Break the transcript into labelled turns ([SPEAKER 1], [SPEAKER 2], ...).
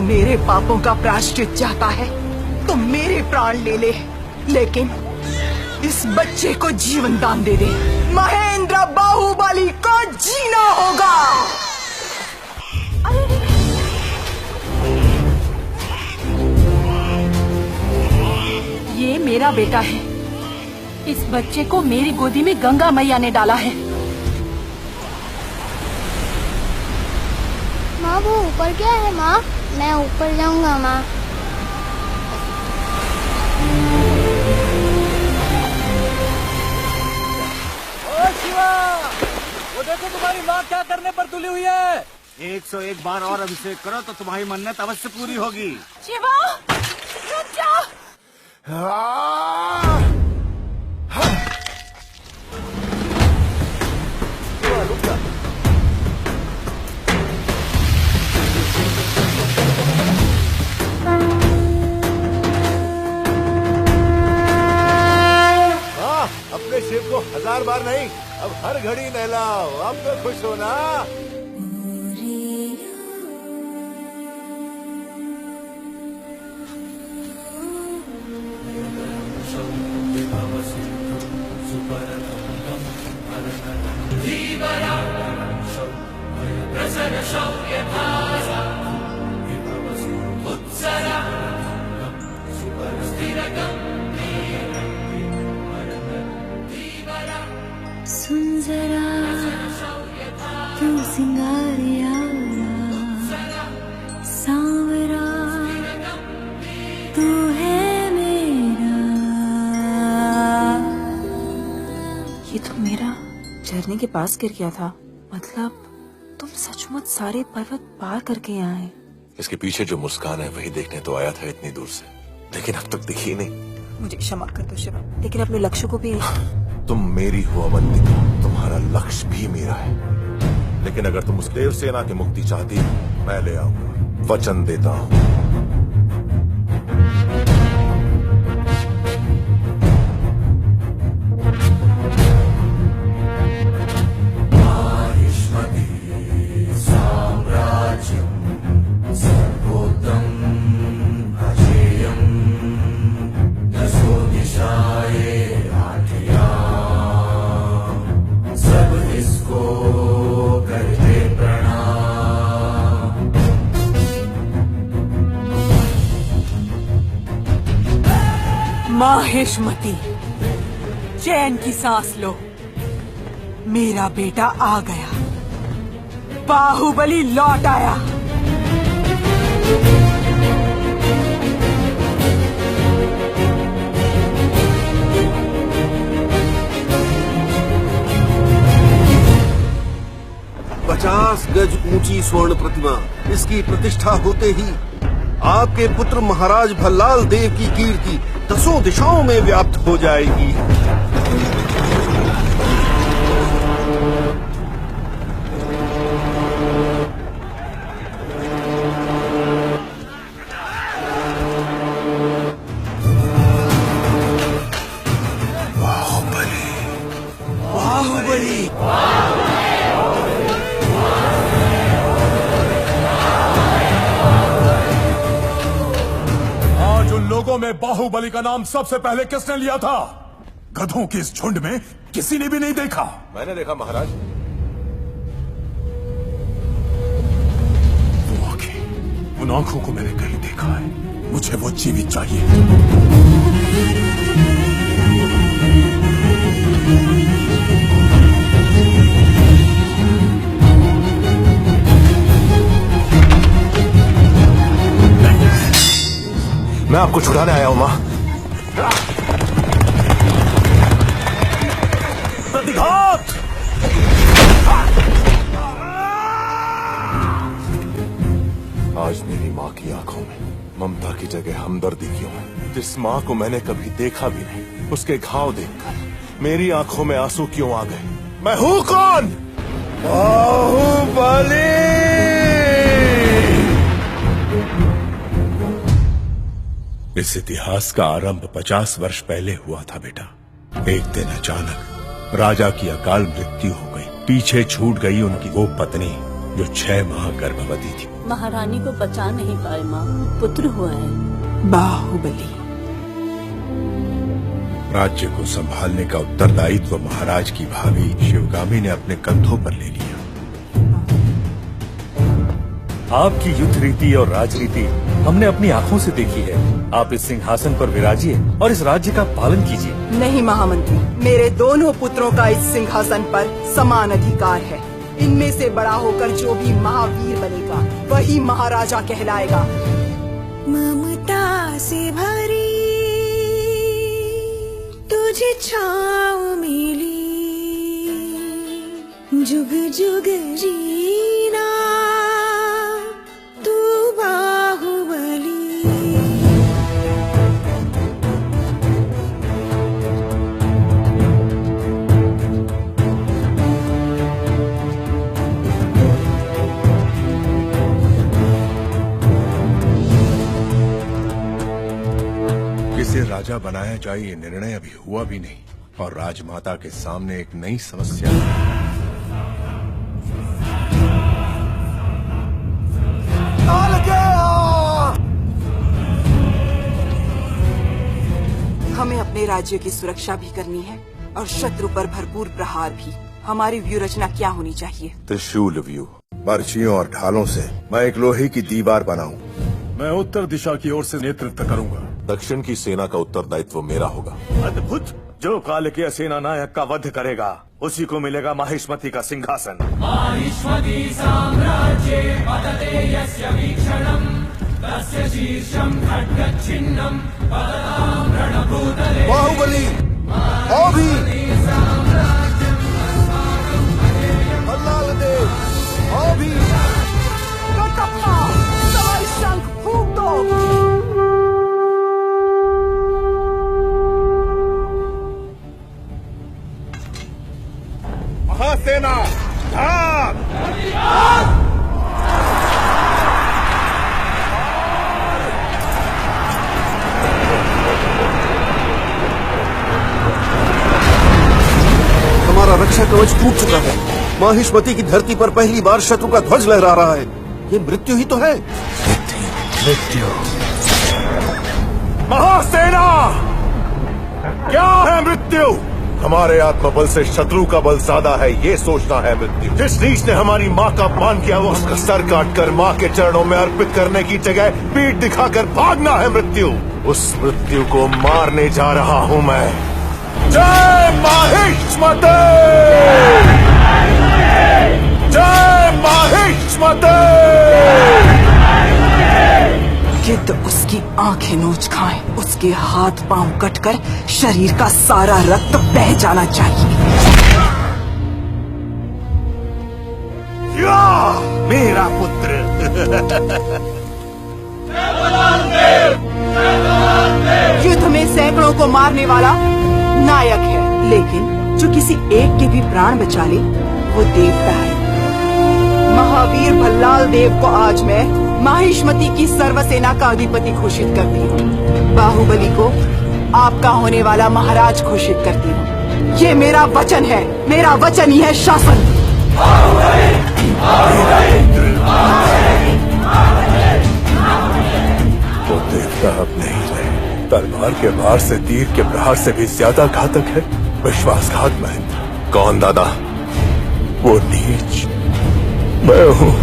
[SPEAKER 1] मेरे पापों का प्रायश्चित चाहता है तो मेरे प्राण ले ले, लेकिन इस बच्चे को जीवन दान दे दे। महेंद्र बाहुबली को जीना होगा।
[SPEAKER 2] ये मेरा बेटा है। इस बच्चे को मेरी गोदी में गंगा मैया ने डाला है।
[SPEAKER 3] माँ वो ऊपर क्या है माँ? मैं ऊपर जाऊंगा माँ।
[SPEAKER 4] ओ शिवा, वो देखो तुम्हारी माँ क्या करने पर तुली हुई है।
[SPEAKER 5] 101 बार और अभिषेक करो तो तुम्हारी मन्नत अवश्य पूरी होगी।
[SPEAKER 2] शिवा, रुक जा।
[SPEAKER 6] अपने शिव को 1000 बार नहीं, अब हर घड़ी नहलाओ। अब तो खुश हो ना?
[SPEAKER 7] सुन जरा तू सिंगारिया सांवरा तू है मेरा।
[SPEAKER 8] ये तो मेरा झरने के पास गिर गया था। मतलब तुम सचमुच सारे पर्वत पार करके यहाँ आए।
[SPEAKER 6] इसके पीछे जो मुस्कान है वही देखने तो आया था इतनी दूर से, लेकिन अब तक दिखी नहीं।
[SPEAKER 8] मुझे क्षमा कर दो शिवा, लेकिन अपने लक्ष्य को भी।
[SPEAKER 6] तुम मेरी हो अवंतिका, तुम्हारा लक्ष्य भी मेरा है। लेकिन अगर तुम उस देव सेना की मुक्ति चाहती हो, मैं ले आऊंगा, वचन देता हूँ।
[SPEAKER 1] माहेशमती, चैन की सांस लो। मेरा बेटा आ गया, बाहुबली लौट आया।
[SPEAKER 9] पचास गज ऊंची स्वर्ण प्रतिमा, इसकी प्रतिष्ठा होते ही आपके पुत्र महाराज भल्लाल देव की कीर्ति 10 दिशाओं में व्याप्त हो जाएगी।
[SPEAKER 6] बाहुबली,
[SPEAKER 9] बाहुबली,
[SPEAKER 10] उन लोगों में बाहुबली का नाम सबसे पहले किसने लिया था? गधों के इस झुंड में किसी ने भी नहीं देखा।
[SPEAKER 6] मैंने देखा महाराज।
[SPEAKER 10] वो आंखें, उन आंखों को मैंने कहीं देखा है। मुझे वो जीवित चाहिए।
[SPEAKER 6] मैं आपको छुड़ाने आया हूं मां।
[SPEAKER 10] प्रतिघात!
[SPEAKER 6] आज मेरी मां की आंखों में ममता की जगह हमदर्दी क्यों है? जिस मां को मैंने कभी देखा भी नहीं, उसके घाव देखकर मेरी आंखों में आंसू क्यों आ गए? मैं हूं कौन?
[SPEAKER 9] बाहुबली।
[SPEAKER 10] इस इतिहास का आरंभ 50 वर्ष पहले हुआ था बेटा। एक दिन अचानक राजा की अकाल मृत्यु हो गई। पीछे छूट गई उनकी वो पत्नी जो 6 माह गर्भवती थी।
[SPEAKER 2] महारानी को बचा नहीं पाए माँ, पुत्र हुआ है।
[SPEAKER 1] बाहुबली।
[SPEAKER 10] राज्य को संभालने का उत्तरदायित्व महाराज की भाभी शिवगामी ने अपने कंधों पर ले लिया।
[SPEAKER 11] आपकी युद्ध रीति और राजनीति हमने अपनी आंखों से देखी है। आप इस सिंहासन पर विराजिए और इस राज्य का पालन कीजिए।
[SPEAKER 1] नहीं महामंत्री, मेरे दोनों पुत्रों का इस सिंहासन पर समान अधिकार है। इनमें से बड़ा होकर जो भी महावीर बनेगा वही महाराजा कहलाएगा।
[SPEAKER 7] ममता से भरी तुझे छाँव मिली, जुग जुग जीना तू बाहुबली।
[SPEAKER 10] किसे राजा बनाया जाए ये निर्णय अभी हुआ भी नहीं और राजमाता के सामने एक नई समस्या है।
[SPEAKER 1] हमें अपने राज्य की सुरक्षा भी करनी है और शत्रु पर भरपूर प्रहार भी। हमारी व्यूह क्या होनी चाहिए?
[SPEAKER 6] त्रिशूल व्यू, बर्छियों और ढालों से मैं एक लोहे की दीवार बनाऊं।
[SPEAKER 10] मैं उत्तर दिशा की ओर से नेतृत्व करूंगा।
[SPEAKER 6] दक्षिण की सेना का उत्तरदायित्व मेरा होगा।
[SPEAKER 11] अद्भुत। जो कालकेय सेना नायक का वध करेगा उसी को मिलेगा माहिष्मति का सिंहासन।
[SPEAKER 4] माहिष्मति साम्राज्ये पतते यस्य वीक्षणम् तस्य शीर्षं खड्गच्छिन्नं पततां रणभूतले।
[SPEAKER 9] बाहुबली अभी भल्लाल देव अभी
[SPEAKER 1] कटप्पा, सवारी शंख फूंक दो।
[SPEAKER 10] महासेना भाग!
[SPEAKER 9] हमारा रक्षा कवच टूट चुका है। माहिष्मति की धरती पर पहली बार शत्रु का ध्वज लहरा रहा है। ये मृत्यु ही तो है।
[SPEAKER 10] मृत्यु। महासेना, क्या है मृत्यु? हमारे आत्मबल से शत्रु का बल ज्यादा है, ये सोचना है मृत्यु। जिस नीच ने हमारी माँ का अपमान किया वो उसका सर काटकर माँ के चरणों में अर्पित करने की जगह पीठ दिखाकर भागना है मृत्यु। उस मृत्यु को मारने जा रहा हूँ मैं। जय माहिष्मते! जय माहिष्मते!
[SPEAKER 1] गिद्ध उसकी आंखें नोच खाए, उसके हाथ पांव कटकर शरीर का सारा रक्त बह जाना चाहिए।
[SPEAKER 10] या मेरा पुत्र।
[SPEAKER 1] युद्ध में सैकड़ों को मारने वाला नायक है, लेकिन जो किसी एक के भी प्राण बचा ले वो देवता है। महावीर भल्लाल देव को आज मैं माहिष्मति की सर्वसेना का अधिपति घोषित करती हूँ। बाहुबली को आपका होने वाला महाराज घोषित करती हूँ। ये मेरा वचन है, मेरा वचन ही है शासन।
[SPEAKER 10] वो देवता अब नहीं रहे। तलवार के वार से तीर के प्रहार से भी ज्यादा घातक है विश्वासघात महेंद्र।
[SPEAKER 6] कौन दादा?
[SPEAKER 10] वो नीच मैं हूँ।